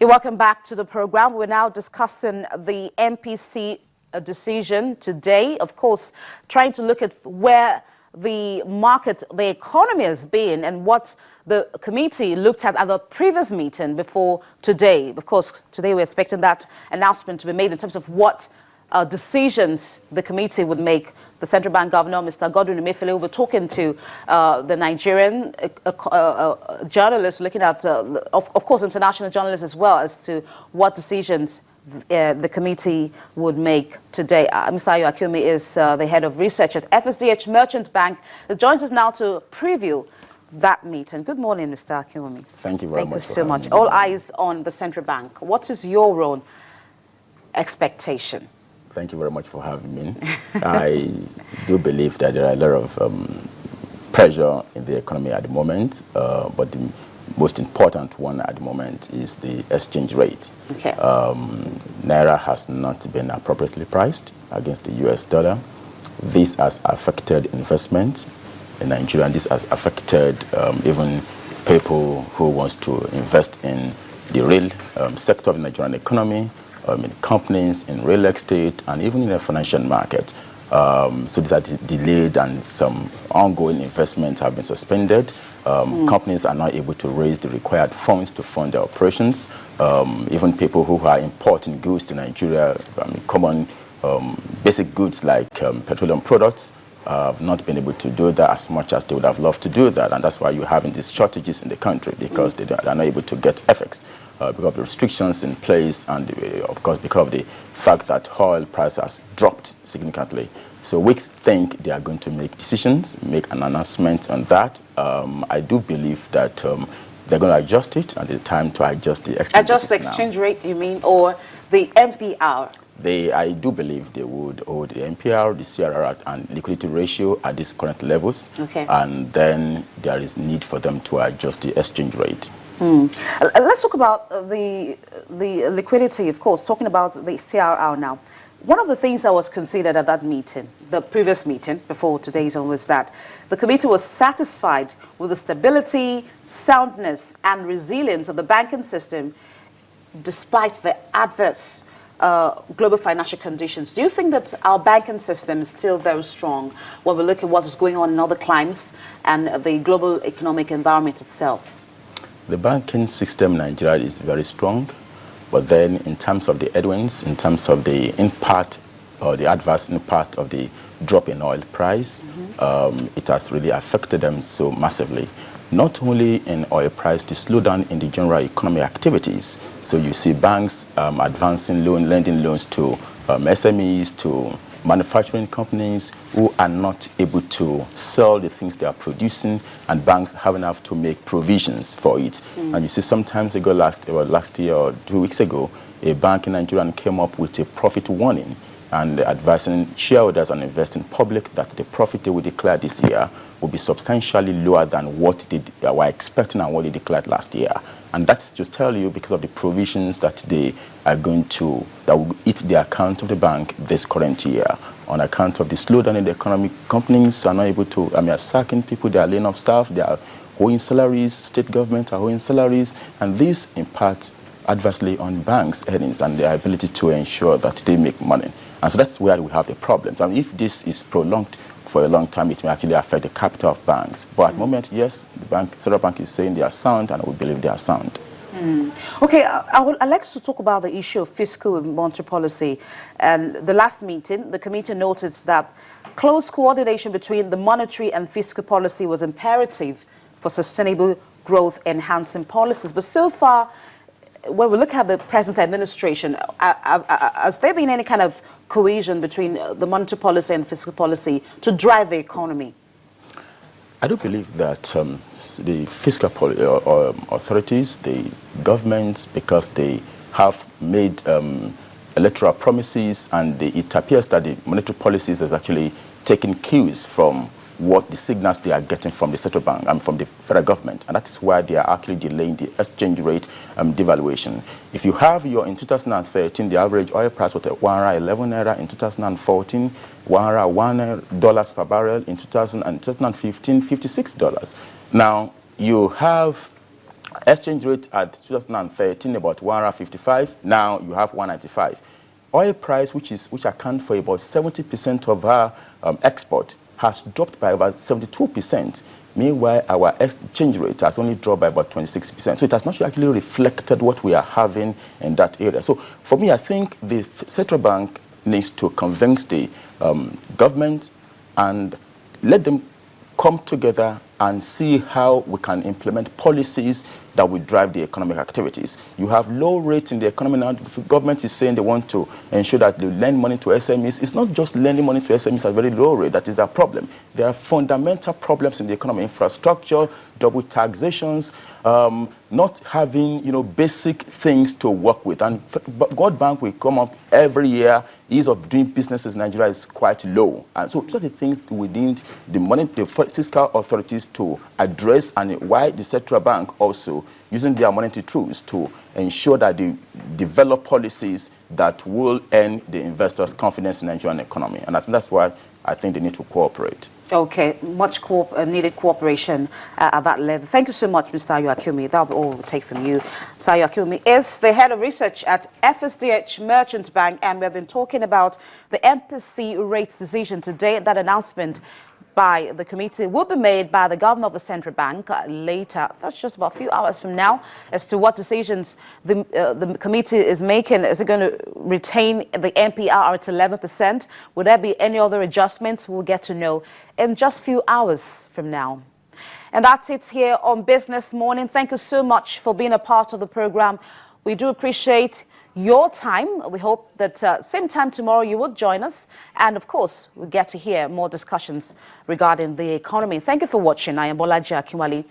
You're welcome back to the program. We're now discussing the MPC decision today. Of course, trying to look at where the market, the economy has been and what the committee looked at the previous meeting before today. Of course, today we're expecting that announcement to be made in terms of what decisions the committee would make. The Central Bank Governor, Mr. Godwin Emefiele, will be talking to the Nigerian journalists, looking at, of course, international journalists as well, as to what decisions the committee would make today. Mr. Ayo Akumi is the head of research at FSDH Merchant Bank. He joins us now to preview that meeting. Good morning, Mr. Akumi. Thank you very much. Thank you so much. All eyes on the Central Bank. What is your own expectation? Thank you very much for having me. I do believe that there are a lot of pressure in the economy at the moment, but the most important one at the moment is the exchange rate. Okay. Naira has not been appropriately priced against the US dollar. This has affected investment in Nigeria, and this has affected even people who want to invest in the real sector of the Nigerian economy, in companies, in real estate, and even in the financial market. So these are delayed, and some ongoing investments have been suspended. Companies are not able to raise the required funds to fund their operations. Even people who are importing goods to Nigeria, common basic goods like petroleum products, have not been able to do that as much as they would have loved to do that, and that's why you're having these shortages in the country, because they are not able to get FX because of the restrictions in place, and of course because of the fact that oil price has dropped significantly. So we think they are going to make decisions, make an announcement on that. I do believe that they're going to adjust it, and it's time to adjust the exchange rate. Adjust the exchange rate, you mean, or the MPR? I do believe they would hold the MPR, the CRR, and liquidity ratio at these current levels. Okay. And then there is need for them to adjust the exchange rate. Let's talk about the liquidity, of course, talking about the CRR now. One of the things that was considered at that meeting, the previous meeting before today's one, was that the committee was satisfied with the stability, soundness, and resilience of the banking system despite the adverse global financial conditions. Do you think that our banking system is still very strong when we look at what is going on in other climes and the global economic environment itself? The banking system in Nigeria is very strong, but then in terms of the headwinds, in terms of the impact or the adverse impact of the drop in oil price, it has really affected them so massively. Not only in oil price, the slowdown in the general economic activities. So you see banks advancing lending loans to SMEs, to manufacturing companies who are not able to sell the things they are producing, and banks have to make provisions for it. And you see, sometimes ago, last year or 2 weeks ago, a bank in Nigeria came up with a profit warning and advising shareholders and investing public that the profit they will declare this year will be substantially lower than what they were expecting and what they declared last year. And that's to tell you because of the provisions that they are going to, that will hit the account of the bank this current year. On account of the slowdown in the economy, companies are not able to, are sacking people, they are laying off staff, they are owing salaries, state government are owing salaries, and this impacts adversely on banks' earnings and their ability to ensure that they make money. And so that's where we have the problems. And if this is prolonged for a long time, it may actually affect the capital of banks. But at the moment, yes, the Central Bank is saying they are sound, and we believe they are sound. Okay, I'd like to talk about the issue of fiscal and monetary policy. And the last meeting, the committee noted that close coordination between the monetary and fiscal policy was imperative for sustainable growth enhancing policies. But so far, when we look at the present administration, has there been any kind of cohesion between the monetary policy and fiscal policy to drive the economy? I do believe that the fiscal authorities, the governments, because they have made electoral promises, and it appears that the monetary policies has actually taken cues from what the signals they are getting from the central bank and from the federal government, and that's why they are actually delaying the exchange rate devaluation. If you have in 2013, the average oil price was at 111 naira. In 2014, $101 per barrel. In 2015, $56. Now you have Exchange rate at 2013 about 155. Now you have 195. Oil price, which accounts for about 70% of our export, has dropped by about 72%. Meanwhile, our exchange rate has only dropped by about 26%. So it has not actually reflected what we are having in that area. So for me, I think the central bank needs to convince the government and let them come together and see how we can implement policies that will drive the economic activities. You have low rates in the economy now. The government is saying they want to ensure that they lend money to SMEs. It's not just lending money to SMEs at a very low rate that is the problem. There are fundamental problems in the economy: infrastructure, double taxations, not having basic things to work with. And World Bank will come up every year. Ease of doing business in Nigeria is quite low. And so these are the things we need the fiscal authorities to address, and why the central bank also using their monetary tools to ensure that they develop policies that will earn the investors' confidence in the Nigerian economy. And I think that's why I think they need to cooperate. Okay, much needed cooperation at that level. Thank you so much, Mr. Ayuakumi. That'll be all we'll take from you. Mr. Ayuakumi is the head of research at FSDH Merchant Bank, and we've been talking about the MPC rates decision today. That announcement by the committee will be made by the governor of the central bank later. That's just about a few hours from now, as to what decisions the committee is making. Is it going to retain the MPR at 11%? Will there be any other adjustments? We'll get to know in just a few hours from now. And that's it here on Business Morning. Thank you so much for being a part of the program. We do appreciate your time. We hope that same time tomorrow you will join us, and of course we get to hear more discussions regarding the economy. Thank you for watching. I am Bolaji Akinwale.